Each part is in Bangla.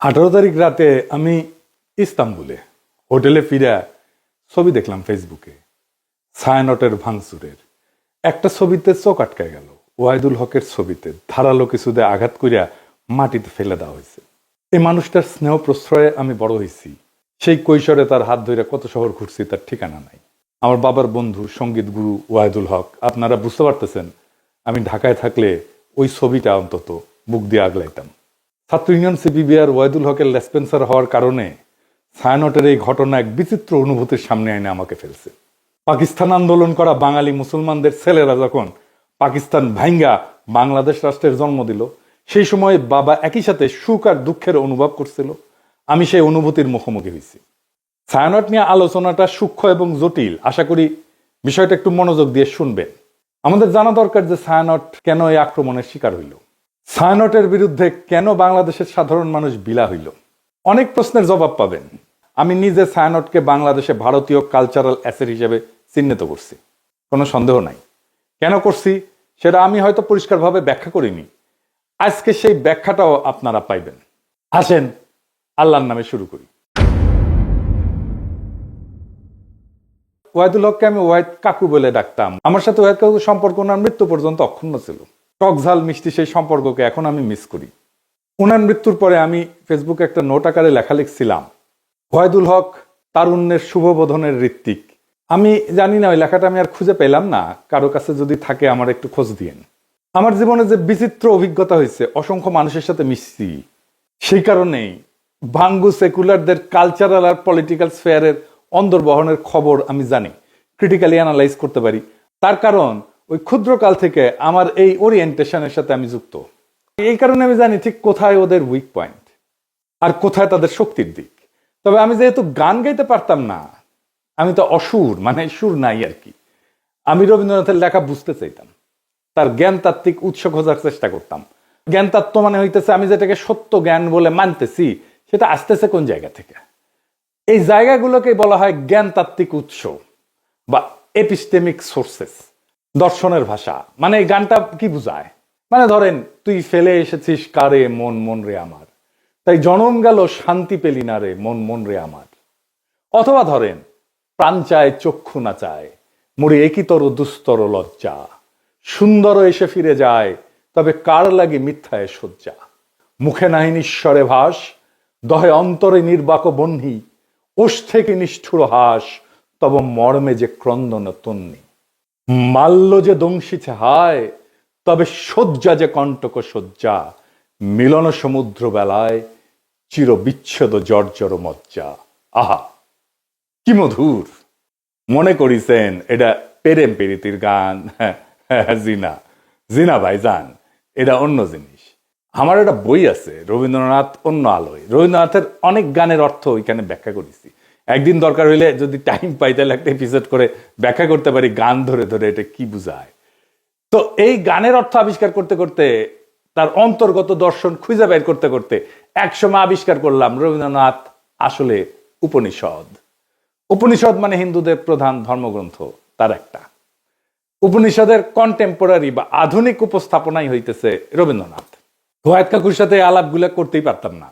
18 তারিখ রাতে আমি ইস্তাম্বুলে হোটেলে ফিরে ছবি দেখলাম ফেসবুকে ছায়ানটের ভাঙচুরের। একটা ছবিতে চোখ আটকায় গেল। ওয়াহিদুল হকের ছবিতে ধারালো কিছুতে আঘাত করিয়া মাটিতে ফেলে দেওয়া হয়েছে। এই মানুষটার স্নেহ প্রশ্রয়ে আমি বড় হয়েছি। সেই কৈশোরে তার হাত ধরে কত শহর ঘুরছি তার ঠিকানা নাই। আমার বাবার বন্ধু সঙ্গীত গুরু ওয়াহিদুল হক, আপনারা বুঝতে পারতেছেন আমি ঢাকায় থাকলে ওই ছবিটা অন্তত বুক দিয়ে আগলাইতাম। ছাত্র ইউনিয়ন সিপিবিআর ওয়াহিদুল হকের লেসপেন্সার হওয়ার কারণে ছায়ানটের এই ঘটনা এক বিচিত্র অনুভূতির সামনে এনে আমাকে ফেলছে। পাকিস্তান আন্দোলন করা বাঙালি মুসলমানদের ছেলেরা যখন পাকিস্তান ভাঙ্গা বাংলাদেশ রাষ্ট্রের জন্ম দিল, সেই সময় বাবা একই সাথে সুখ আর দুঃখের অনুভব করছিল। আমি সেই অনুভূতির মুখোমুখি হয়েছি। ছায়ানট নিয়ে আলোচনাটা সূক্ষ্ম এবং জটিল। আশা করি বিষয়টা একটু মনোযোগ দিয়ে শুনবেন। আমাদের জানা দরকার যে ছায়ানট কেন এই আক্রমণের শিকার হইল, ছায়ানটের বিরুদ্ধে কেন বাংলাদেশের সাধারণ মানুষ বিলা হইল। অনেক প্রশ্নের জবাব পাবেন। আমি নিজে ছায়ানটকে বাংলাদেশে ভারতীয় কালচারাল অ্যাসেট হিসেবে চিহ্নিত করছি, কোনো সন্দেহ নাই। কেন করছি সেটা আমি হয়তো পরিষ্কারভাবে ব্যাখ্যা করিনি। আজকে সেই ব্যাখ্যাটাও আপনারা পাইবেন। আসেন আল্লাহর নামে শুরু করি। ওয়াহিদুল হককে আমি ওয়াহিদ কাকু বলে ডাকতাম। আমার সাথে ওয়াহিদ কাকুর সম্পর্ক ওনার মৃত্যু পর্যন্ত অক্ষুণ্ণ ছিল। টক ঝাল মিষ্টি সেই সম্পর্ককে এখন আমি মিস করি। ওনার মৃত্যুর পরে আমি ফেসবুকে একটা নোট আকারে লেখা লিখছিলাম, ওয়াহিদুল হক তারুণ্যের শুভবোধনের ঋত্বিক। আমি জানি না ওই লেখাটা আমি আর খুঁজে পেলাম না। কারো কাছে যদি থাকে আমার একটু খোঁজ দিয়েন। আমার জীবনে যে বিচিত্র অভিজ্ঞতা হয়েছে, অসংখ্য মানুষের সাথে মিশছি, সেই কারণেই ভাঙ্গু সেকুলারদের কালচারাল আর পলিটিক্যাল স্ফেয়ারের অন্দরবহনের খবর আমি জানি, ক্রিটিক্যালি অ্যানালাইজ করতে পারি। তার কারণ ওই ক্ষুদ্রকাল থেকে আমার এই ওরিয়েন্টেশনের সাথে আমি যুক্ত। এই কারণে আমি জানি ঠিক কোথায় ওদের উইক পয়েন্ট আর কোথায় তাদের শক্তির দিক। তবে আমি যেহেতু গান গাইতে পারতাম না, আমি তো অসুর, মানে সুর নাই আর কি। আমি রবীন্দ্রনাথের লেখা বুঝতে চাইতাম, তার জ্ঞান তাত্ত্বিক উৎস খোঁজার চেষ্টা করতাম। জ্ঞান তত্ত্ব মানে হইতেছে আমি যেটাকে সত্য জ্ঞান বলে মানতেছি সেটা আসতেছে কোন জায়গা থেকে। এই জায়গাগুলোকে বলা হয় জ্ঞান তাত্ত্বিক উৎস বা এপিস্টেমিক সোর্সেস। দর্শনের ভাষা মানে এই গানটা কি বুঝায়, মানে ধরেন তুই ফেলে এসেছিস কারে মন মন রে আমার, তাই জনম গেল শান্তি পেলি না রে মন মন রে আমার। অথবা ধরেন প্রাণ চায় চক্ষু না চায়, মরি একিতর দুস্তর লজ্জা, সুন্দর এসে ফিরে যায় তবে কার লাগে মিথ্যায় শয্যা। মুখে নাহি নিঃস্বরে ভাস, দহে অন্তরে নির্বাক বহ্নি, ওষ থেকে নিষ্ঠুর হাস, তব মর্মে যে ক্রন্দন তন্নি। মাল্য যে দংশিছে হায়, তবে শয্যা যে কণ্টক শয্যা, মিলন সমুদ্র বেলায় চির বিচ্ছেদ জর্জর মজ্জা। আহা কি মধুর! মনে করিছেন এটা প্রেম প্রীতির গান? জিনা জিনা ভাইজান, এটা অন্য জিনিস। আমার একটা বই আছে রবীন্দ্রনাথ অন্য আলোয়। রবীন্দ্রনাথের অনেক গানের অর্থ ওইখানে ব্যাখ্যা করেছি। একদিন দরকার হইলে যদি টাইম পাই তাহলে একটা এপিসোড করে ব্যাখ্যা করতে পারি গান ধরে ধরে এটা কি বুঝায়। তো এই গানের অর্থ আবিষ্কার করতে করতে, তার অন্তর্গত দর্শন খুঁজে বের করতে করতে একসময় আবিষ্কার করলাম রবীন্দ্রনাথ আসলে উপনিষদ। উপনিষদ মানে হিন্দুদের প্রধান ধর্মগ্রন্থ, তার একটা। উপনিষদের কন্টেম্পোরারি বা আধুনিক উপস্থাপনাই হইতেছে রবীন্দ্রনাথ। ওয়াহিদ কাকুর সাথে আলাপগুলা করতেই পারতাম না,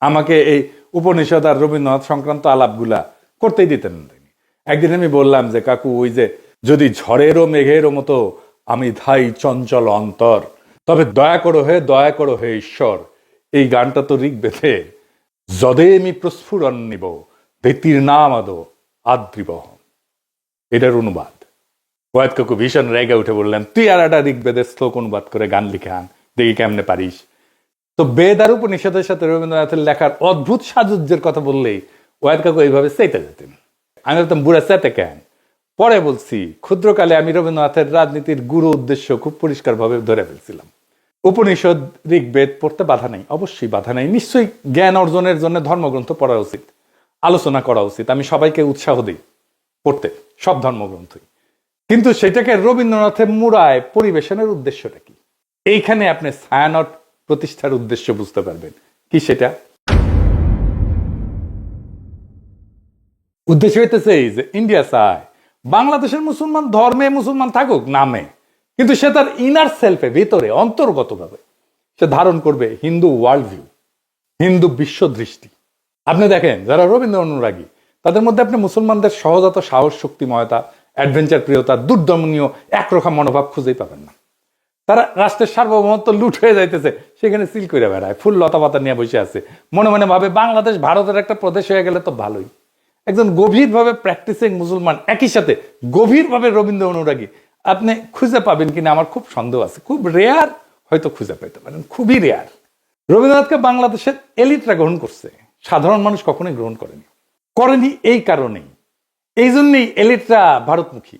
আমাকে এই উপনিষদ আর রবীন্দ্রনাথ সংক্রান্ত আলাপগুলা করতেই দিতেন না। একদিন আমি বললাম যে কাকু, ওই যে যদি ঝড়েরও মেঘেরও মতো আমি ধাই চঞ্চল অন্তর, তবে দয়া করো হে ঈশ্বর। এই গানটা তো ঋগ্বেদে, যদে আমি প্রস্ফুরণ নিব ধৃতির নাম আদো আদ্রিবহ, এটার অনুবাদ। ওয়াহিদ কাকু ভীষণ রেগে উঠে বললেন, তুই আর একটা ঋগ্বেদের শ্লোক অনুবাদ করে গান লিখে আন, দেখি কেমনে পারিস। তো বেদ আর উপনিষদের সাথে রবীন্দ্রনাথের লেখার অদ্ভুত সাজুজ্যের কথা বললেই ওয়াহিদ কাকু এইভাবে চেতে যেতেন। আমি বলতাম, বুড়া চেতে কেন? পরে বলছি, ক্ষুদ্রকালে আমি রবীন্দ্রনাথের রাজনীতির গুরু উদ্দেশ্য খুব পরিষ্কারভাবে ধরে ফেলছিলাম। উপনিষদ ঋগ্বেদ পড়তে বাধা নেই, অবশ্যই বাধা নেই। নিশ্চয়ই জ্ঞান অর্জনের জন্য ধর্মগ্রন্থ পড়া উচিত, আলোচনা করা উচিত। আমি সবাইকে উৎসাহ দিই পড়তে সব ধর্মগ্রন্থই। কিন্তু সেটাকে রবীন্দ্রনাথের মুড়ায় পরিবেশনের উদ্দেশ্যটা কি? এইখানে আপনি ছায়ানট প্রতিষ্ঠার উদ্দেশ্য বুঝতে পারবেন। কি সেটা? উদ্দেশ্য হইতেছে এই যে ইন্ডিয়া চায় বাংলাদেশের মুসলমান ধর্মে মুসলমান থাকুক নামে, কিন্তু সে তার ইনার সেলফে, ভিতরে অন্তর্গতভাবে সে ধারণ করবে হিন্দু ওয়ার্ল্ড ভিউ। হিন্দু বিশ্ব দৃষ্টি। আপনি দেখেন যারা রবীন্দ্র অনুরাগী তাদের মধ্যে আপনি মুসলমানদের সহজাত সাহস, শক্তিময়তা, অ্যাডভেঞ্চার প্রিয়তা, দুর্দমনীয় একরকম মনোভাব খুঁজেই পাবেন না। তারা রাষ্ট্রের সার্বভৌমত্ব লুট হয়ে যাইতেছে সেখানে সিল করে বেড়ায়, ফুল লতা পাতা নিয়ে বসে আছে, মনে মনে ভাবে বাংলাদেশ ভারতের একটা প্রদেশ হয়ে গেলে তো ভালোই। একজন গভীরভাবে প্র্যাকটিসিং মুসলমান একই সাথে গভীরভাবে রবীন্দ্র অনুরাগী আপনি খুঁজে পাবেন কিনা আমার খুব সন্দেহ আছে। খুব রেয়ার হয়তো খুঁজে পেতে পারেন, খুবই রেয়ার। রবীন্দ্রনাথকে বাংলাদেশের এলিটরা গ্রহণ করছে, সাধারণ মানুষ কখনোই গ্রহণ করেনি এই কারণেই। এই জন্যই এলিটরা ভারতমুখী,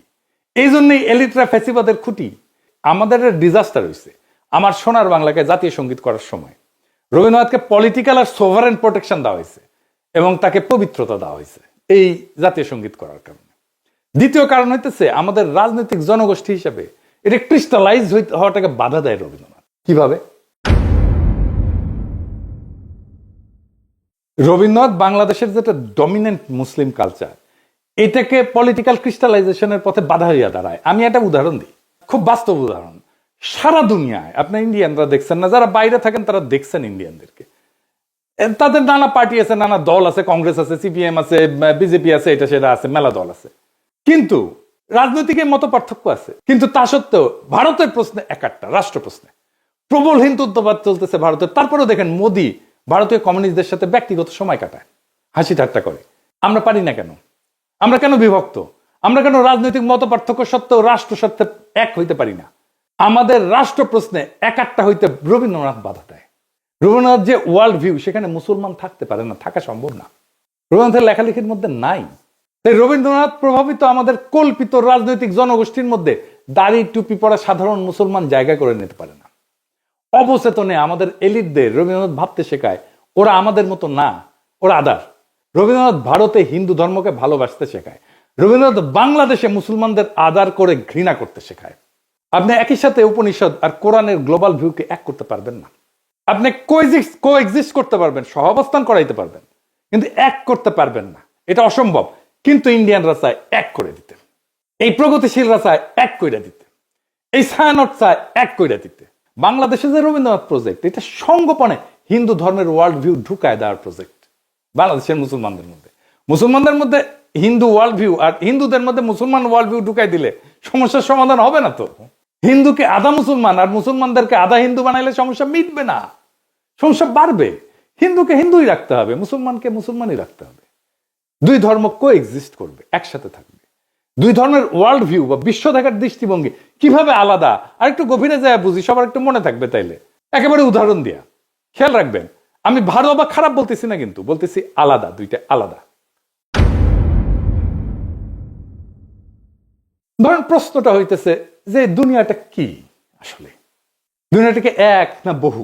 এই জন্যই এলিটরা ফ্যাসিবাদের খুঁটি। আমাদের ডিজাস্টার হয়েছে আমার সোনার বাংলাকে জাতীয় সঙ্গীত করার সময়। রবীন্দ্রনাথকে পলিটিক্যাল আর সোভারেন প্রোটেকশন দেওয়া হয়েছে এবং তাকে পবিত্রতা দেওয়া হয়েছে এই জাতীয় সঙ্গীত করার কারণে। দ্বিতীয় কারণ হইতেছে আমাদের রাজনৈতিক জনগোষ্ঠী হিসেবে এটা ক্রিস্টালাইজ হওয়াটাকে বাধা দেয় রবীন্দ্রনাথ। কিভাবে? রবীন্দ্রনাথ বাংলাদেশের যেটা ডমিনেন্ট মুসলিম কালচার, এটাকে পলিটিক্যাল ক্রিস্টালাইজেশনের পথে বাধা হইয়া দাঁড়ায়। আমি একটা উদাহরণ দিই, খুব বাস্তব উদাহরণ। সারা দুনিয়ায় আপনি ইন্ডিয়ানরা দেখছেন না, যারা বাইরে থাকেন তারা দেখছেন ইন্ডিয়ানদেরকে। তাদের নানা পার্টি আছে, নানা দল আছে, কংগ্রেস আছে, সিপিএম আছে, বিজেপি আছে, এটা সেটা আছে, মেলা দল আছে, কিন্তু রাজনৈতিক মত পার্থক্য আছে। কিন্তু তা সত্ত্বেও ভারতের প্রশ্নে একাট্টা, রাষ্ট্র প্রশ্নে প্রবল হিন্দুত্ববাদ চলতেছে ভারতের। তারপরেও দেখেন মোদী ভারতীয় কমিউনিস্টদের সাথে ব্যক্তিগত সময় কাটায়, হাসি ঠাট্টা করে। আমরা পারি না কেন? আমরা কেন বিভক্ত? আমরা কেন রাজনৈতিক মত পার্থক্য সত্ত্বেও রাষ্ট্র স্বার্থে এক হইতে পারি না? আমাদের রাষ্ট্র প্রশ্নে একাট্টা হইতে রবীন্দ্রনাথ বাধা দেয়। রবীন্দ্রনাথ যে ওয়ার্ল্ড ভিউ, সেখানে মুসলমান থাকতে পারে না, থাকা সম্ভব না, রবীন্দ্রনাথের লেখালেখির মধ্যে নাই। তাই রবীন্দ্রনাথ প্রভাবিত আমাদের কল্পিত রাজনৈতিক জনগোষ্ঠীর মধ্যে দাড়ি টুপি পরা সাধারণ মুসলমান জায়গা করে নিতে পারে না। অবচেতনে আমাদের এলিটদের রবীন্দ্রনাথ ভাবতে শেখায় ওরা আমাদের মতো না, ওরা আদার। রবীন্দ্রনাথ ভারতে হিন্দু ধর্মকে ভালোবাসতে শেখায়, রবীন্দ্রনাথ বাংলাদেশে মুসলমানদের আদার করে ঘৃণা করতে শেখায়। আপনি একই সাথে উপনিষদ আর কোরআনের গ্লোবাল ভিউকে এক করতে পারবেন না। আপনি কোএক্সিস্ট করতে পারবেন, সহাবস্থান করাইতে পারবেন, কিন্তু এক করতে পারবেন না, এটা অসম্ভব। কিন্তু ইন্ডিয়ানরা চায় এক করে দিতে, এই প্রগতিশীলরা চায় এক করে দিতে, এই ছায়ানট চায় এক করে দিতে। বাংলাদেশে যে রবীন্দ্রনাথ প্রজেক্ট, এটা সঙ্গোপনে হিন্দু ধর্মের ওয়ার্ল্ড ভিউ ঢুকায় দেওয়ার প্রজেক্ট। বাংলাদেশের মুসলমানদের মধ্যে হিন্দু ওয়ার্ল্ড ভিউ আর হিন্দুদের মধ্যে মুসলমান ওয়ার্ল্ড ভিউ ঢুকাই দিলে সমস্যার সমাধান হবে না তো। হিন্দুকে আধা মুসলমান আর মুসলমানদেরকে আধা হিন্দু বানাইলে সমস্যা মিটবে না, সমস্যা বাড়বে। হিন্দুকে হিন্দুই রাখতে হবে, মুসলমানকে মুসলমানই রাখতে হবে। দুই ধর্ম কোএক্সিস্ট করবে, একসাথে থাকবে। দুই ধর্মের ওয়ার্ল্ড ভিউ বা বিশ্ব দেখার দৃষ্টিভঙ্গি কিভাবে আলাদা আর একটু গভীরে যায় বুঝি, সবার একটু মনে থাকবে। তাইলে একেবারে উদাহরণ দিয়া খেয়াল রাখবেন, আমি ভালো বা খারাপ বলতেছি না, কিন্তু বলতেছি আলাদা, দুইটা আলাদা। ধরেন প্রশ্নটা হইতেছে যে দুনিয়াটা কি আসলে? দুনিয়াটাকে এক না বহু?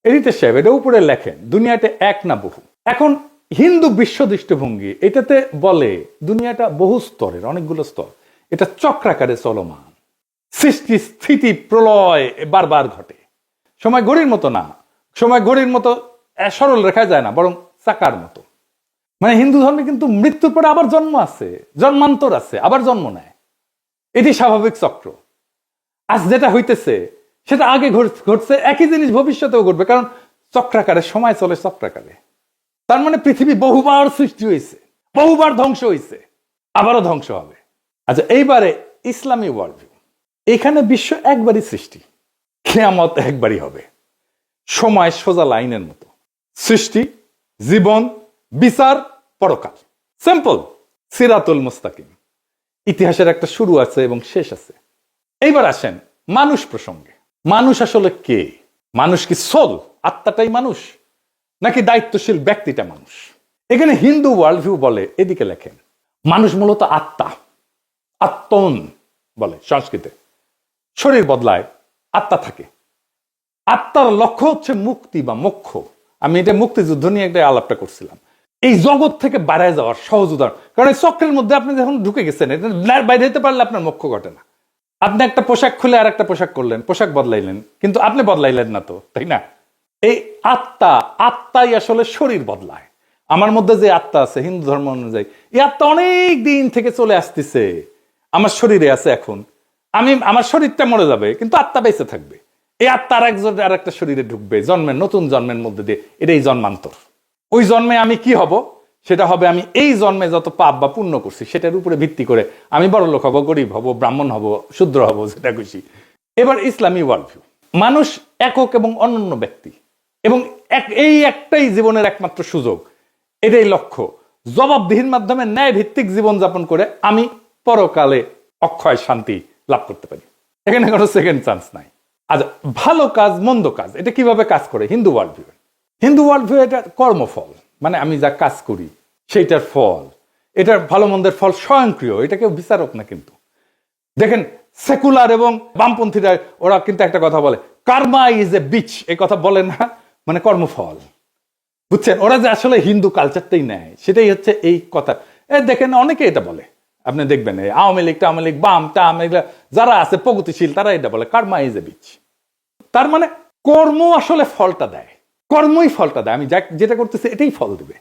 এডিটর সাহেব এটা উপরে লেখেন, দুনিয়াটা এক না বহু। এখন হিন্দু বিশ্ব দৃষ্টিভঙ্গি এটাতে বলে দুনিয়াটা বহু স্তরের, অনেকগুলো স্তর, এটা চক্রাকারে চলমান, সৃষ্টি স্থিতি প্রলয় বারবার ঘটে। সময় ঘড়ির মতো না, সময় ঘড়ির মতো সরল রেখা যায় না, বরং চাকার মতো। মানে হিন্দু ধর্মে কিন্তু মৃত্যুর পরে আবার জন্ম আছে, জন্মান্তর আছে, আবার জন্ম নেয়, এটি স্বাভাবিক চক্র। আজ যেটা হইতেছে সেটা আগে ঘটছে, একই জিনিস ভবিষ্যতেও ঘটবে, কারণ চক্রাকারে সময় চলে চক্রাকারে। তার মানে পৃথিবী বহুবার সৃষ্টি হয়েছে, বহুবার ধ্বংস হয়েছে, আবারও ধ্বংস হবে। আচ্ছা, এইবারে ইসলামী ওয়ার্ল্ড ভিউ, এখানে বিশ্ব একবারই সৃষ্টি, কিয়ামত একবারই হবে, সময় সোজা লাইনের মতো, সৃষ্টি, জীবন, বিচার, পরকাল, সিম্পল, সিরাতুল মুস্তাকিম। ইতিহাসের একটা শুরু আছে এবং শেষ আছে। এইবার আসেন মানুষ প্রসঙ্গে। মানুষ আসলে কে? মানুষ কি সোল, আত্মাটাই মানুষ, নাকি দায়িত্বশীল ব্যক্তিটা মানুষ? এখানে হিন্দু ওয়ার্ল্ড ভিউ বলে, এদিকে লেখেন, মানুষ মূলত আত্মা, আত্মন বলে সংস্কৃতে। শরীর বদলায়, আত্মা থাকে। আত্মার লক্ষ্য হচ্ছে মুক্তি বা মোক্ষ। আমি এটা মুক্তিযুদ্ধ নিয়ে একটা আলাপটা করছিলাম। এই জগৎ থেকে বাইরে যাওয়ার সহজ উদাহরণ, কারণ এই চক্রের মধ্যে আপনি যখন ঢুকে গেছেন, বাইরে যেতে পারলে আপনার মোক্ষ ঘটে না। আপনি একটা পোশাক খুলে আর একটা পোশাক করলেন, পোশাক বদলাইলেন, কিন্তু আপনি বদলাইলেন না তো, তাই না? এই আত্মাই আসলে শরীর বদলায়। আমার মধ্যে যে আত্মা আছে হিন্দু ধর্ম অনুযায়ী, এই আত্মা অনেক দিন থেকে চলে আসতেছে, আমার শরীরে আছে। এখন আমার শরীরটা মরে যাবে, কিন্তু আত্মা বেঁচে থাকবে। এই আত্মার একজন আর একটা শরীরে ঢুকবে, জন্মের নতুন জন্মের মধ্যে দিয়ে, এটাই জন্মান্তর। ওই জন্মে আমি কি হব, সেটা হবে আমি এই জন্মে যত পাপ বা পুণ্য করছি সেটার উপরে ভিত্তি করে আমি বড় লোক হব, গরিব হব, ব্রাহ্মণ হব, শূদ্র হব, যেটা খুশি। এবার ইসলামী ওয়ার্ল্ড ভিউ, মানুষ একক এবং অনন্য ব্যক্তি, এবং এই একটাই জীবনের একমাত্র সুযোগ, এটাই লক্ষ্য। জবাবদিহির মাধ্যমে ন্যায় ভিত্তিক জীবনযাপন করে আমি পরকালে অক্ষয় শান্তি লাভ করতে পারি। এখানে কোনো সেকেন্ড চান্স নাই। আচ্ছা, ভালো কাজ মন্দ কাজ এটা কিভাবে কাজ করে Hindu world view? Hindu world view এটা কর্মফল, মানে আমি যা কাজ করি সেইটার ফল, এটার ভালো মন্দের ফল স্বয়ংক্রিয়, এটা কেউ বিচারক না। কিন্তু দেখেন সেকুলার এবং বামপন্থীরা ওরা কিন্তু একটা কথা বলে, কার্মা ইজ এ বিচ, এই কথা বলে না, মানে কর্মফল। বুঝছেন, ওরা যে আসলে হিন্দু কালচারটাই নেয় সেটাই হচ্ছে এই কথা। দেখেন অনেকে এটা বলে, আপনি দেখবেন আওয়ামী লীগ বাম যারা আছে প্রগতিশীল তারা এটা বলে কার্মা ইজ এ বিচ। তার মানে কর্ম আসলে ফলটা দেয়, কর্মই ফলটা দেয়। আমি যেটা করতেছি এটাই ফল দিবে।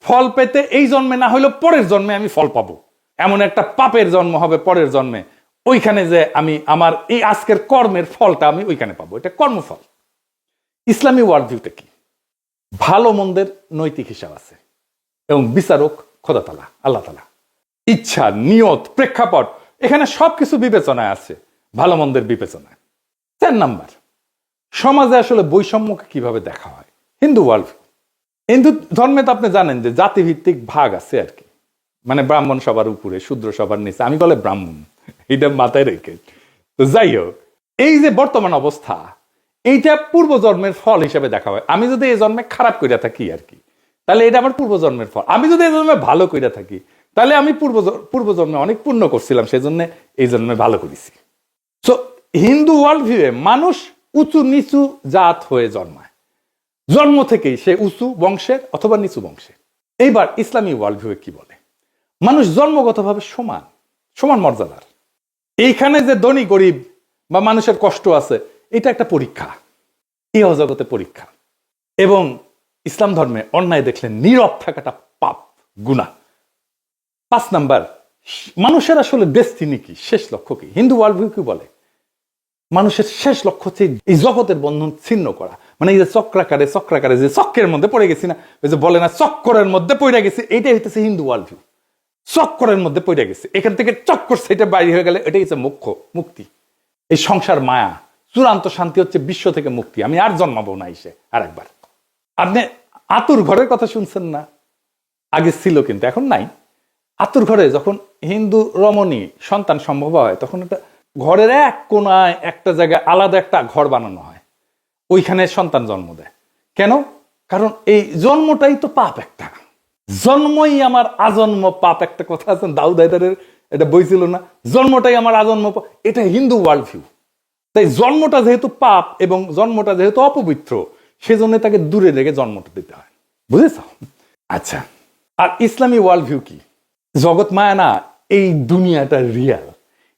ফল পেতে এই জন্মে না হলেও পরের জন্মে আমি ফল পাবো। এমন একটা পাপের জন্ম হবে পরের জন্মে, ওইখানে যে আমি আমার এই আজকের কর্মের ফলটা আমি ওইখানে পাবো, এটা কর্মফল। ইসলামী ওয়ার্ল্ড ভিউতে কি? ভালো মন্দের নৈতিক হিসাব আছে এবং বিচারক খোদা তাআলা, আল্লাহ তাআলা। ইচ্ছা, নিয়ত, প্রেক্ষাপট, এখানে সবকিছু বিবেচনায় আছে, ভালো মন্দের বিবেচনায়। 4 নাম্বার, সমাজে আসলে বৈষম্যকে কিভাবে দেখা হয় হিন্দু ওয়ার্ল্ড ভিউ। হিন্দু ধর্মে তো আপনি জানেন যে জাতিভিত্তিক ভাগ আছে আর কি, মানে ব্রাহ্মণ সবার উপরে, শূদ্র সবার নিচে, আমি বলে ব্রাহ্মণ, এটা মাথায় রেখে। তো যাই হোক, এই যে বর্তমান অবস্থা, এইটা পূর্বজন্মের ফল হিসেবে দেখা হয়। আমি যদি এই জন্মে খারাপ কইরা থাকি আর কি, তাহলে এটা আমার পূর্বজন্মের ফল। আমি যদি এই জন্মে ভালো কইরা থাকি, তাহলে আমি পূর্বজন্মে অনেক পুণ্য করছিলাম, সেই জন্য এই জন্মে ভালো করেছি। সো হিন্দু ওয়ার্ল্ড ভিউয়ে মানুষ উঁচু নিচু জাত হয়ে জন্মায়, জন্ম থেকেই সে উঁচু বংশের অথবা নিচু বংশের। এইবার ইসলামী ওয়ার্ল্ড ভিউয়ে কি বলে? মানুষ জন্মগতভাবে সমান, সমান মর্যাদার। এইখানে যে ধনী গরিব বা মানুষের কষ্ট আছে, এটা একটা পরীক্ষা, এই অজগতে পরীক্ষা। এবং ইসলাম ধর্মে অন্যায় দেখলে নীরব থাকাটা পাপ, গুনাহ। 5 নাম্বার, মানুষের আসলে ডেস্টিনি কি, শেষ লক্ষ্য কি? হিন্দু ওয়ার্ল্ড ভিউ কি বলে? মানুষের শেষ লক্ষ্য হচ্ছে এই জগতের বন্ধন ছিন্ন করা। মানে এই যে চক্রাকারে যে চক্রের মধ্যে পড়ে গেছি না, ওই যে বলে না চক্করের মধ্যে পড়ে গেছি, এইটাই হইতেছে হিন্দু ওয়ার্ল্ড ভিউ। চক্করের মধ্যে পড়ে গেছে, এখান থেকে চক্কর সেটা বাইরে হয়ে গেলে এটাই হচ্ছে মুক্তি। এই সংসার মায়া, চূড়ান্ত শান্তি হচ্ছে বিশ্ব থেকে মুক্তি। আমি আর জন্মাবো না এসে আর একবার। আপনি আতুর ঘরের কথা শুনছেন না? আগে ছিল কিন্তু এখন নাই। আতুর ঘরে যখন হিন্দু রমণী সন্তান সম্ভব হয়, তখন একটা ঘরের এক কোনায় একটা জায়গায় আলাদা একটা ঘর বানানো হয়, ওইখানে সন্তান জন্ম দেয়। কেন? কারণ এই জন্মটাই তো পাপ একটা, জন্মই আমার আজন্ম পাপ। একটা কথা আছে দাউদ হায়দারের, এটা বই ছিল না, জন্মটাই আমার আজন্ম পাপ। এটা হিন্দু ওয়ার্ল্ড ভিউ। তাই জন্মটা যেহেতু পাপ এবং জন্মটা যেহেতু অপবিত্র, সেজন্য তাকে দূরে রেখে জন্মটা দিতে হয়। বুঝেছ? আচ্ছা, আর ইসলামী ওয়ার্ল্ড ভিউ কি? জগৎ মায়া না, এই দুনিয়াটা রিয়াল,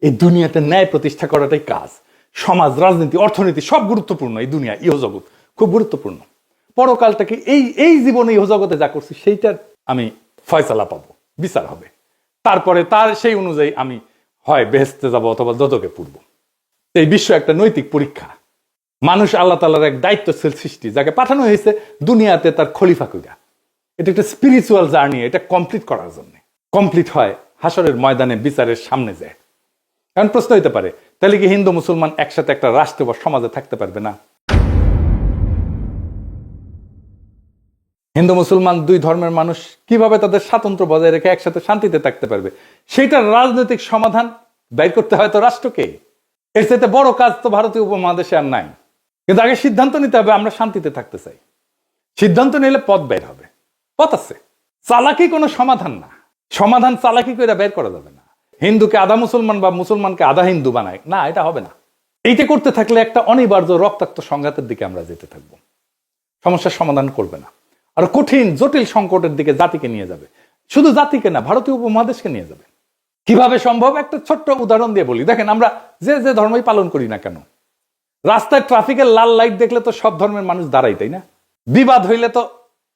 এই দুনিয়াটা ন্যায় প্রতিষ্ঠা করাটাই কাজ। সমাজ, রাজনীতি, অর্থনীতি সব গুরুত্বপূর্ণ। এই দুনিয়া, ইহজগৎ খুব গুরুত্বপূর্ণ। পরকালটাকে এই জীবনে ইহজগতে যা করছি সেইটার আমি ফয়সালা পাবো, বিচার হবে। তারপরে তার সেই অনুযায়ী আমি হয় বেহেশতে যাব অথবা দোজখে পড়ব। এই বিশ্ব একটা নৈতিক পরীক্ষা। মানুষ আল্লাহ তাআলার এক দায়িত্বশীল সৃষ্টি, যাকে পাঠানো হয়েছে দুনিয়াতে তার খলিফা কইরা। এটা একটা স্পিরিচুয়াল জার্নি, এটা কমপ্লিট করার জন্য। কমপ্লিট হয় হাসরের ময়দানে বিচারের সামনে যায়। কারণ প্রশ্ন হইতে পারে, তাহলে কি হিন্দু মুসলমান একসাথে একটা রাষ্ট্র বা সমাজে থাকতে পারবে না? হিন্দু মুসলমান দুই ধর্মের মানুষ কিভাবে তাদের স্বাতন্ত্র্য বজায় রেখে একসাথে শান্তিতে থাকতে পারবে? সেটার রাজনৈতিক সমাধান বের করতে হয় তো রাষ্ট্রকে। এর চাইতে বড় কাজ তো ভারতীয় উপমহাদেশে আর নাই। কিন্তু আগে সিদ্ধান্ত নিতে হবে আমরা শান্তিতে থাকতে চাই। সিদ্ধান্ত নিলে পথ বের হবে, পথ আছে। চালাকি কোনো সমাধান না, সমাধান চালাকি করে বের করা যাবে না। হিন্দুকে আধা মুসলমান বা মুসলমানকে আধা হিন্দু বানায় না, এটা হবে না। এইটা করতে থাকলে একটা অনিবার্য রক্তাক্ত সংঘাতের দিকে আমরা যেতে থাকবো, সমস্যার সমাধান করবে না, আর কঠিন জটিল সংকটের দিকে জাতিকে নিয়ে যাবে। শুধু জাতিকে না, ভারতীয় উপমহাদেশকে নিয়ে যাবে। কিভাবে সম্ভব? একটা ছোট্ট উদাহরণ দিয়ে বলি। দেখেন, আমরা যে ধর্মই পালন করি না কেন, রাস্তায় ট্রাফিকের লাল লাইট দেখলে তো সব ধর্মের মানুষ দাঁড়াই, তাই না? বিবাদ হইলে তো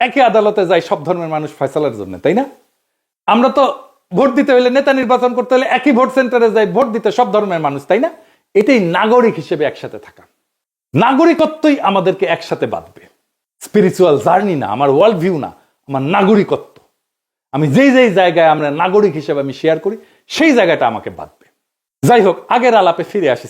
একই আদালতে যায় সব ধর্মের মানুষ ফয়সালার জন্য, তাই না? আমরা তো ভোট দিতে হইলে, নেতা নির্বাচন করতে হলে একই ভোট সেন্টারে যাই ভোট দিতে সব ধর্মের মানুষ, তাই না? এটাই নাগরিক হিসেবে একসাথে থাকা। নাগরিকত্বই আমাদেরকে একসাথে বাঁধবে। স্পিরিচুয়াল জার্নি না, আমার ওয়ার্ল্ড ভিউ না, আমার নাগরিকত্ব। আমি যেই যেই জায়গায় আমরা নাগরিক হিসেবে আমি শেয়ার করি সেই জায়গাটা আমাকে বাঁধবে। যাই হোক, আগের আলাপে ফিরে আসি।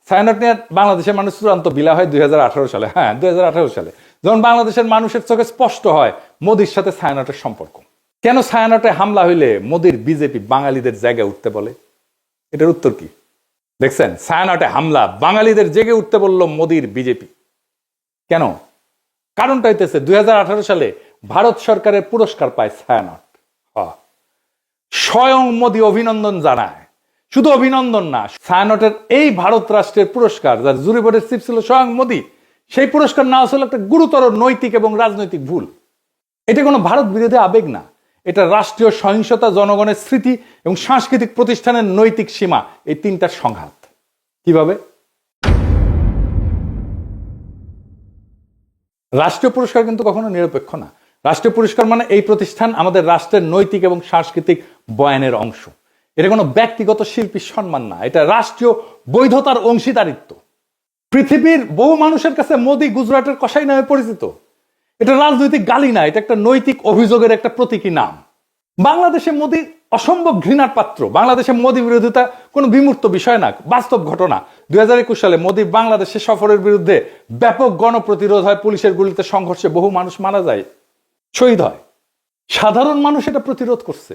ছায়ানট নিয়ে বাংলাদেশের মানুষ চূড়ান্ত বিলা হয় 2018 সালে। হ্যাঁ, 2018 সালে যখন বাংলাদেশের মানুষের চোখে স্পষ্ট হয় মোদির সাথে ছায়ানটের সম্পর্ক। কেন ছায়ানটে হামলা হইলে মোদির বিজেপি বাঙালিদের জায়গায় উঠতে বলে? এটার উত্তর কি দেখছেন? ছায়ানটে হামলা, বাঙালিদের জেগে উঠতে বলল মোদির বিজেপি। কেন? কারণটা হইতেছে 2018 সালে ভারত সরকারের পুরস্কার পায় ছায়ানট। স্বয়ং মোদি অভিনন্দন জানায়। শুধু অভিনন্দন না, ছায়ানটের এই ভারত রাষ্ট্রের পুরস্কার, যার জুরি বোর্ডের চিফ ছিল স্বয়ং মোদি, সেই পুরস্কার না আসলে একটা গুরুতর নৈতিক এবং রাজনৈতিক ভুল। এটা কোনো ভারত বিরোধী আবেগ না, এটা রাষ্ট্রীয় সহিংসতা, জনগণের স্মৃতি এবং সাংস্কৃতিক প্রতিষ্ঠানের নৈতিক সীমা, এই তিনটার সংঘাত। কিভাবে? রাষ্ট্রীয় পুরস্কার কিন্তু কখনো নিরপেক্ষ না। রাষ্ট্রীয় পুরস্কার মানে এই প্রতিষ্ঠান আমাদের রাষ্ট্রের নৈতিক এবং সাংস্কৃতিক বয়ানের অংশ। এটা কোনো ব্যক্তিগত শিল্পীর সম্মান না, এটা রাষ্ট্রীয় বৈধতার অংশীদারিত্ব। পৃথিবীর বহু মানুষের কাছে মোদি গুজরাটের কসাই নামে পরিচিত। এটা রাজনৈতিক গালি না, এটা একটা নৈতিক অভিযোগের একটা প্রতীকী নাম। বাংলাদেশে মোদি অসম্ভব ঘৃণার পাত্র। বাংলাদেশে মোদি বিরোধিতা কোনো বিমূর্ত বিষয় না, বাস্তব ঘটনা। 2021 সালে মোদি বাংলাদেশে সফরের বিরুদ্ধে ব্যাপক গণপ্রতিরোধ হয়, পুলিশের গুলিতে সংঘর্ষে বহু মানুষ মারা যায়, শহীদ হয়। সাধারণ মানুষ এটা প্রতিরোধ করছে।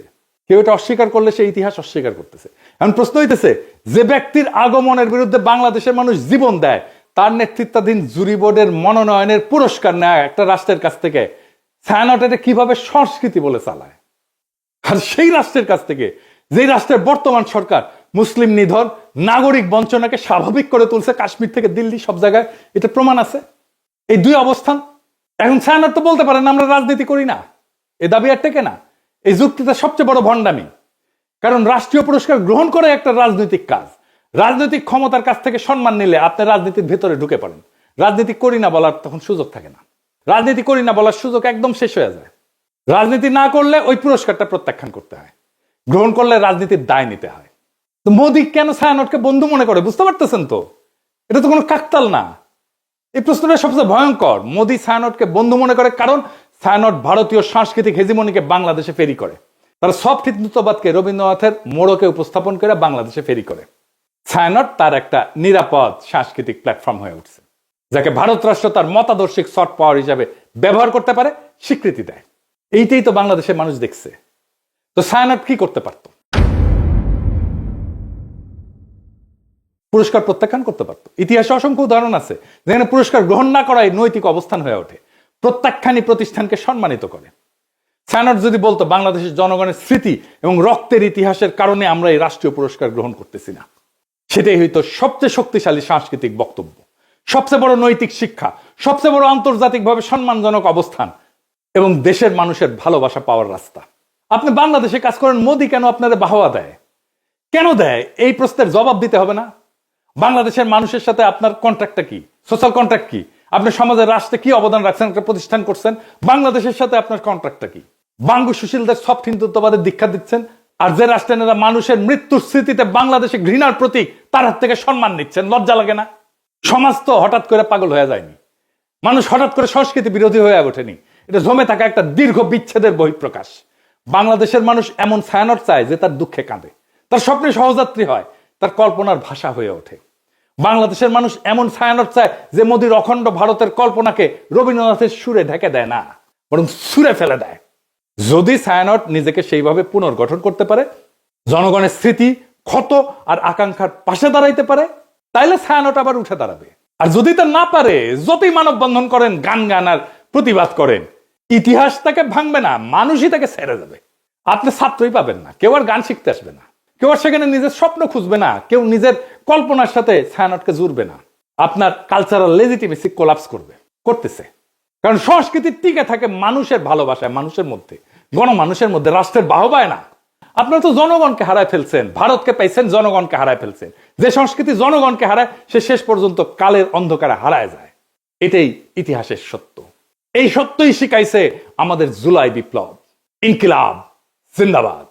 কেউ এটা অস্বীকার করলে সে ইতিহাস অস্বীকার করতেছে। এখন প্রশ্ন হইতেছে, যে ব্যক্তির আগমনের বিরুদ্ধে বাংলাদেশের মানুষ জীবন দেয়, তার নেতৃত্বাধীন জুরি বোর্ডের মনোনয়নের পুরস্কার নেয় একটা রাষ্ট্রের কাছ থেকে, ছায়ানট এটা কিভাবে সংস্কৃতি বলে চালায়? আর সেই রাষ্ট্রের কাছ থেকে, যেই রাষ্ট্রের বর্তমান সরকার মুসলিম নিধন, নাগরিক বঞ্চনাকে স্বাভাবিক করে তুলছে, কাশ্মীর থেকে দিল্লি সব জায়গায় এটা প্রমাণ আছে। এই দুই অবস্থান। এখন ছায়ানট তো বলতে পারেন আমরা রাজনীতি করি না, এ দাবি আর টেকে না। এই যুক্তিটা সবচেয়ে বড় ভণ্ডামি। কারণ রাষ্ট্রীয় পুরস্কার গ্রহণ করে একটা রাজনৈতিক কাজ। রাজনৈতিক ক্ষমতার কাছ থেকে সম্মান নিলে আপনি রাজনীতির ভেতরে ঢুকে পড়েন। রাজনীতি করি না বলার তখন সুযোগ থাকে না। রাজনীতি করি না বলার সুযোগ একদম শেষ হয়ে যায়। রাজনীতি না করলে ওই পুরস্কারটা প্রত্যাখ্যান করতে হয়, গ্রহণ করলে রাজনীতির দায় নিতে হয়। তো মোদি কেন ছায়ানটকে বন্ধু মনে করে বুঝতে পারতেছেন তো? এটা তো কোনো কাকতাল না। এই প্রশ্নটা সবচেয়ে ভয়ঙ্কর। মোদি ছায়ানটকে বন্ধু মনে করে কারণ ছায়ানট ভারতীয় সাংস্কৃতিক হেজিমনিকে বাংলাদেশে ফেরি করে। তারা সফট হিন্দুত্ববাদকে রবীন্দ্রনাথের মোড়কে উপস্থাপন করে বাংলাদেশে ফেরি করে। ছায়ানট তার একটা নিরাপদ সাংস্কৃতিক প্ল্যাটফর্ম হয়ে উঠছে, যাকে ভারত রাষ্ট্র তার মতাদর্শিক সফট পাওয়ার হিসাবে ব্যবহার করতে পারে, স্বীকৃতি দেয়। এইটাই তো বাংলাদেশের মানুষ দেখছে। তো ছায়ানট কি করতে পারত? পুরস্কার প্রত্যাখ্যান করতে পারত। ইতিহাসে অসংখ্য উদাহরণ আছে যেখানে পুরস্কার গ্রহণ না করাই নৈতিক অবস্থান হয়ে ওঠে, প্রত্যাখ্যানই প্রতিষ্ঠানকে সম্মানিত করে। ছায়ানট যদি বলতো বাংলাদেশের জনগণের স্মৃতি এবং রক্তের ইতিহাসের কারণে আমরা এই রাষ্ট্রীয় পুরস্কার গ্রহণ করতেছি না, সেটাই হয়তো সবচেয়ে শক্তিশালী সাংস্কৃতিক বক্তব্য, সবচেয়ে বড় নৈতিক শিক্ষা, সবচেয়ে বড় আন্তর্জাতিকভাবে সম্মানজনক অবস্থান এবং দেশের মানুষের ভালোবাসা পাওয়ার রাস্তা। আপনি বাংলাদেশে কাজ করেন, মোদি কেন আপনাদের বাহবা দেয়? কেন দেয়? এই প্রশ্নের জবাব দিতে হবে না? বাংলাদেশের মানুষের সাথে আপনার কন্ট্রাক্টটা কি? সোশ্যাল কন্ট্রাক্ট কি? আপনি সমাজের রাষ্ট্রে কি অবদান রাখছেন, একটা প্রতিষ্ঠান করছেন, বাংলাদেশের সাথে আপনার কন্ট্রাক্টটা কি? বাঙ্গু সুশীলদের সফট হিন্দুত্ববাদের দীক্ষা দিচ্ছেন, আর যে রাষ্ট্রেরা মানুষের মৃত্যুর স্মৃতিতে বাংলাদেশে ঘৃণার প্রতীক, তার হাত থেকে সম্মান নিচ্ছেন। লজ্জা লাগে না? সমাজ তো হঠাৎ করে পাগল হয়ে যায়নি, মানুষ হঠাৎ করে সংস্কৃতি বিরোধী হয়ে ওঠেনি। এটা জমে থাকা একটা দীর্ঘ বিচ্ছেদের বহিঃপ্রকাশ। বাংলাদেশের মানুষ এমন ছায়ানট চায় যে তার দুঃখে কাঁদে, তার স্বপ্নে সহযাত্রী হয়, তার কল্পনার ভাষা হয়ে ওঠে। বাংলাদেশের মানুষ এমন ছায়ানট চায় যে মোদির অখণ্ড ভারতের কল্পনাকে রবীন্দ্রনাথের সুরে ঢেকে দেয় না, বরং সুরে ফেলে দেয়। যদি ছায়ানট নিজেকে সেইভাবে পুনর্গঠন করতে পারে, জনগণের স্মৃতি, ক্ষত আর আকাঙ্ক্ষার পাশে দাঁড়াইতে পারে, তাইলে ছায়ানট আবার উঠে দাঁড়াবে। আর যদি তা না পারে, যতই মানববন্ধন করেন, গান আর প্রতিবাদ করেন, ইতিহাস তাকে ভাঙবে না, মানুষই তাকে ছেড়ে যাবে। আপনি ছাত্রই পাবেন না, কেউ আর গান শিখতে আসবে না, কেউ আর সেখানে নিজের স্বপ্ন খুঁজবে না, কেউ নিজের কল্পনার সাথে ছায়ানটকে জুড়বে না। আপনার কালচারাল লেজিটিমেসি কোলাপস করতেছে। কারণ সংস্কৃতি টিকে থাকে মানুষের ভালোবাসায়, মানুষের মধ্যে, গণমানুষের মধ্যে, রাষ্ট্রের বাহবায় না। আপনারা তো জনগণকে হারায় ফেলছেন, ভারতকে পাইছেন, জনগণকে হারায় ফেলছেন। যে সংস্কৃতি জনগণকে হারায়, সে শেষ পর্যন্ত কালের অন্ধকারে হারায় যায়। এটাই ইতিহাসের সত্য। এই সত্যই শিখাইছে আমাদের জুলাই বিপ্লব। ইনকিলাব জিন্দাবাদ।